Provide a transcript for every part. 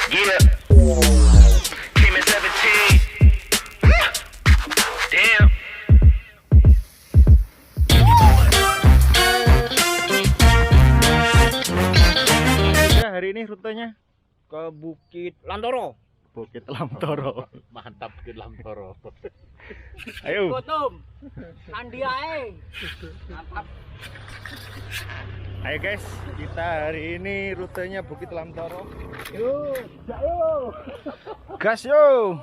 Yeah. Came at 17. Damn. Ya, hari ini rutenya ke Bukit Lamtoro. Bukit Lamtoro. Mantap Bukit Lamtoro. Ayo. Gotom. Andi ae. Mantap. Ayo guys, kita hari ini rutenya Bukit Lamtoro. Yo, yo. Gas yo.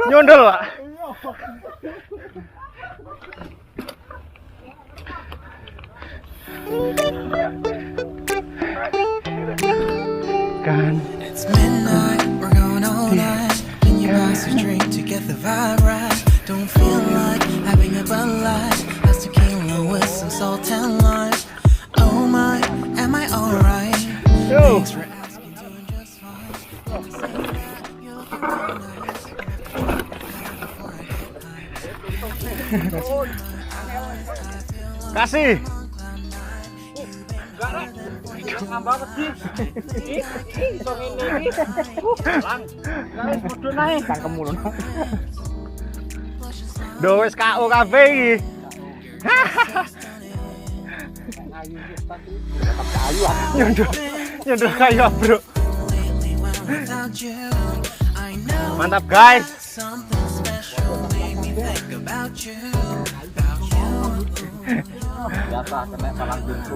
Nyondol, Pak. Kan. It's midnight, we're going all night. Can you pass a drink to get the vibe right? Don't feel like having a Bud Light. That's tequila with some salt and lime. Oh my, am I alright? Thanks for asking, doing just fine. You're looking very nice. Kasih. Ngambak wedi. Iso ngene iki. Lang. Guys, podo nae. Cangkemmu lho. Do wis KO kabeh iki. Ayu iki tadi. Tetap kayu. Nyondol kayu, Bro. Mantap, guys. Something special made me think about you. Biasa kena palang pintu.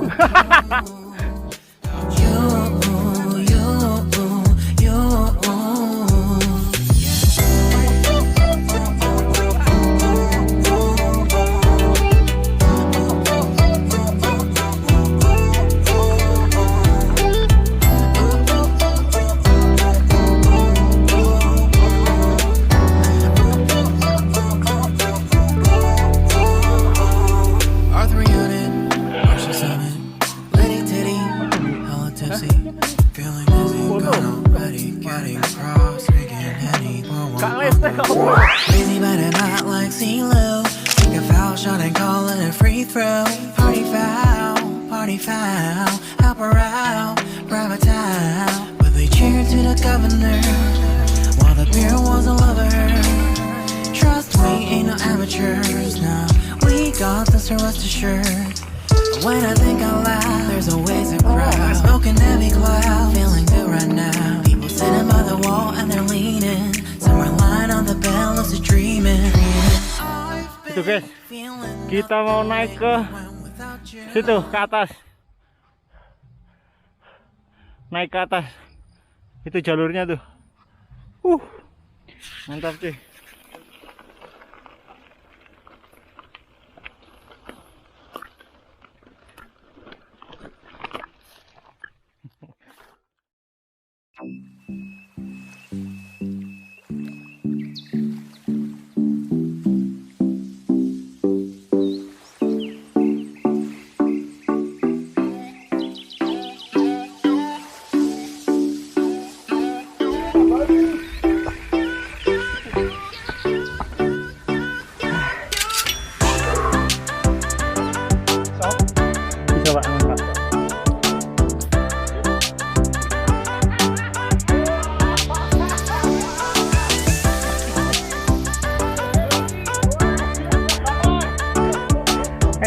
Crazy but I'm not like CeeLo. Take a foul shot and call it a free throw. Party foul, help her out, private town. But they cheered to the governor, while the beer was a lover. Trust me, ain't no amateurs, no. We got this, so rest assured. But when I think out loud, there's always a crowd. Smoking heavy cloud, feeling good right now. People sitting by the wall and they're leaning. Somewhere lying on the bed, lucid dreaming. Itu guys, kita mau naik ke situ, ke atas. Naik ke atas. Itu jalurnya tuh. Mantap cuy.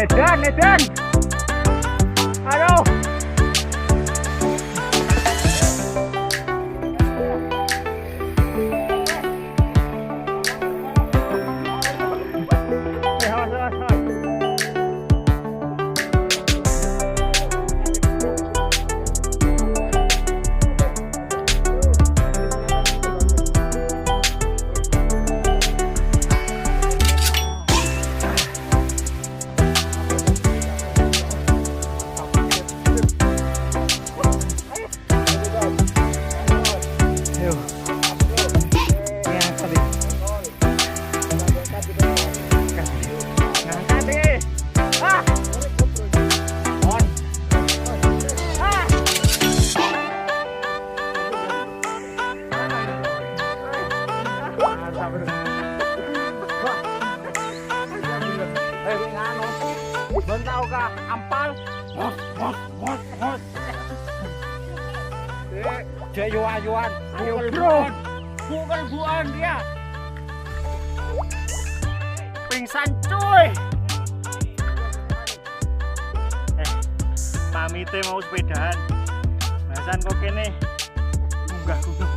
Edan. Aduh. Tahu kah ampal? Dia yuan. Ayo bro. Bukan dia. Pingsan cuy. Pamite mau sepedaan. Bahasan kok kene. Munggah gunung.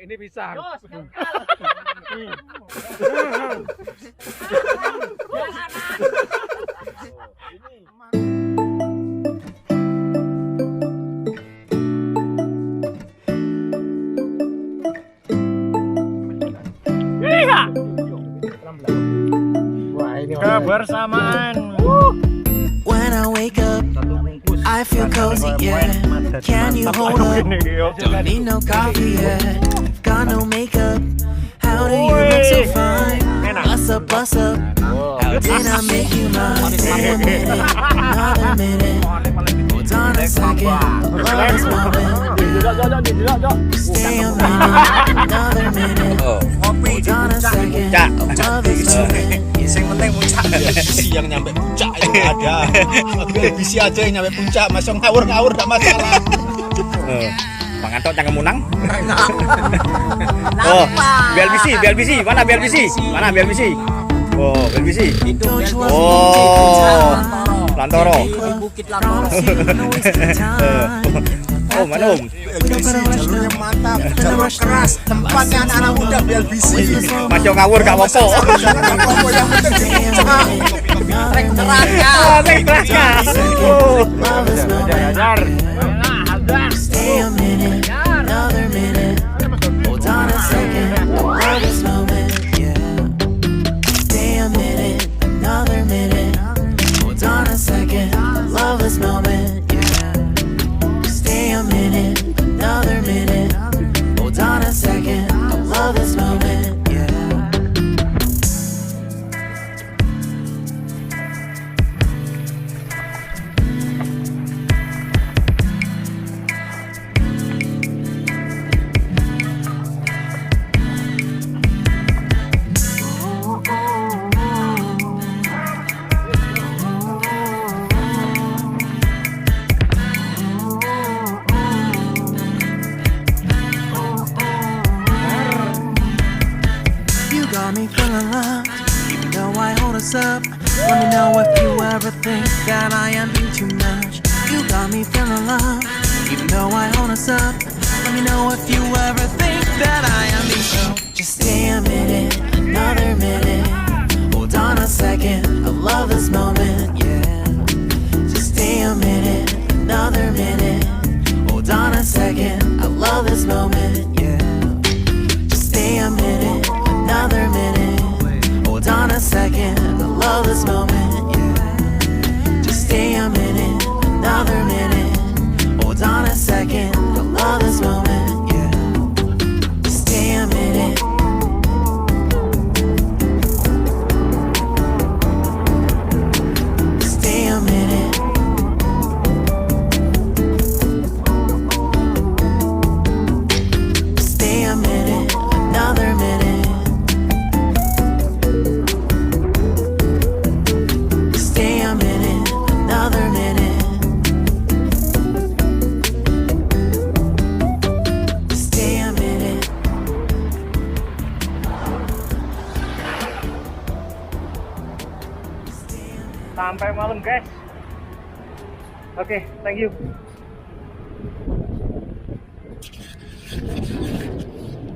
Ini pisang. Kebersamaan. When I wake up, I feel cozy, yeah. Can you hold up? Don't need no coffee yet. Got no makeup. How do you look so fine? Bust up. How did I make you mine? Stay a minute, another minute. Hold on a second. Love this moment. Stay a minute, another minute. Hold on a second. Love this moment. Yang penting puncak, bisi yang nyampe puncak itu ada. Bisi aja yang nyampe puncak, masuk ngawur gak masalah. Pangantok jangan munang. Oh, BLBC, mana BLBC? Oh, BLBC. Oh, lamtoro. Bukit lamtoro. Oh, mana Om? BLBC jalurnya mantap, jalur keras, tempatnya anak-anak muda BLBC. Masuk ngawur gak apa-apa. Yang penting puncak. Trek terasnya. Oh, Ajar. Stay a minute, another minute. Hold on a second. Love this moment, yeah. Stay a minute, another minute. Hold on a second. Love this moment, yeah. Stay a minute, another minute. Hold on a second. Love this moment, yeah. got me feeling loved, even though I hold us up. Let me know if you ever think that I am being too much. You got me feeling loved, even though I hold us up. Let me know if you ever think that I am being so. Just stay a minute, another minute. Hold on a second, I love this moment, yeah. Just stay a minute, another minute. Hold on a second, I love this moment, yeah. Just stay a minute, another minute. Hold on a second, I love this moment, yeah. Just stay a minute, another minute. Hold on a second, I love this moment, yeah. Just stay a minute. Stay a minute. Stay a minute, another minute. Stay a minute, another minute. Stay a minute. Sampai malam guys. Oke, thank you.